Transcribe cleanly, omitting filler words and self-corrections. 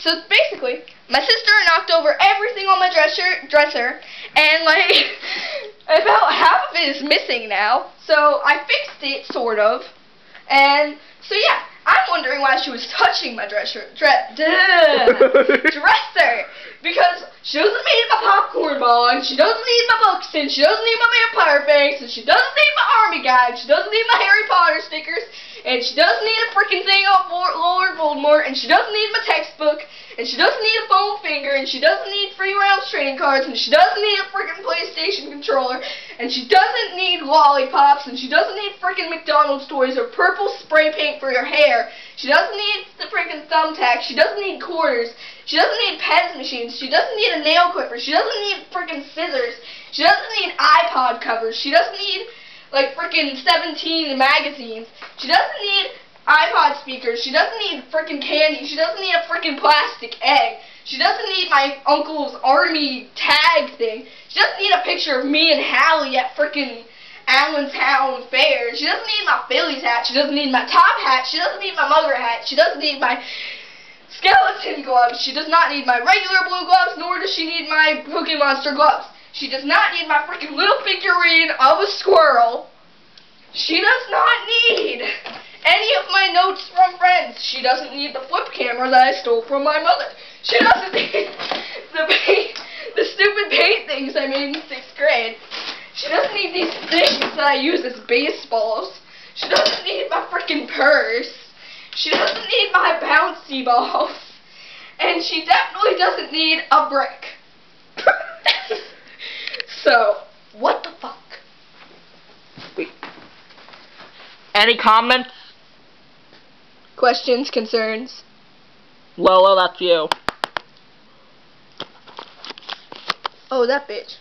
So basically, my sister knocked over everything on my dresser, and like about half of it is missing now. So I fixed it, sort of, and so yeah, I'm wondering why she was touching my dresser, because she doesn't need my popcorn ball, and she doesn't need my books, and she doesn't need my vampire face, and she doesn't need my army guide, she doesn't need my Harry Potter stickers, and she doesn't need a freaking thing of Lord Voldemort, and she doesn't need my textbook, and she doesn't need a foam finger, and she doesn't need free rounds trading cards, and she doesn't need a freaking PlayStation controller, and she doesn't need lollipops, and she doesn't need freaking McDonald's toys or purple spray paint for your hair. She doesn't need the freaking thumbtack. She doesn't need quarters. She doesn't need pens machines. She doesn't need a nail clipper. She doesn't need freaking scissors. She doesn't need iPod covers. She doesn't need like freaking 17 magazines. She doesn't need iPod speakers. She doesn't need freaking candy. She doesn't need a freaking plastic egg. She doesn't need my uncle's army tag thing. She doesn't need a picture of me and Hallie at freaking Allentown Fair. She doesn't need my Phillies hat. She doesn't need my top hat. She doesn't need my mugger hat. She doesn't need my skeleton gloves. She does not need my regular blue gloves, nor does she need my Cookie Monster gloves. She does not need my freaking little figurine of a squirrel. She does not need any of my notes from friends. She doesn't need the flip camera that I stole from my mother. She doesn't need the stupid paint things I made in 6th grade. She doesn't need these things that I use as baseballs. She doesn't need my freaking purse. She doesn't need my bouncy balls. And she definitely doesn't need a brick. So, what the fuck? Wait. Any comments? Questions, concerns? Lola, that's you. Oh, that bitch.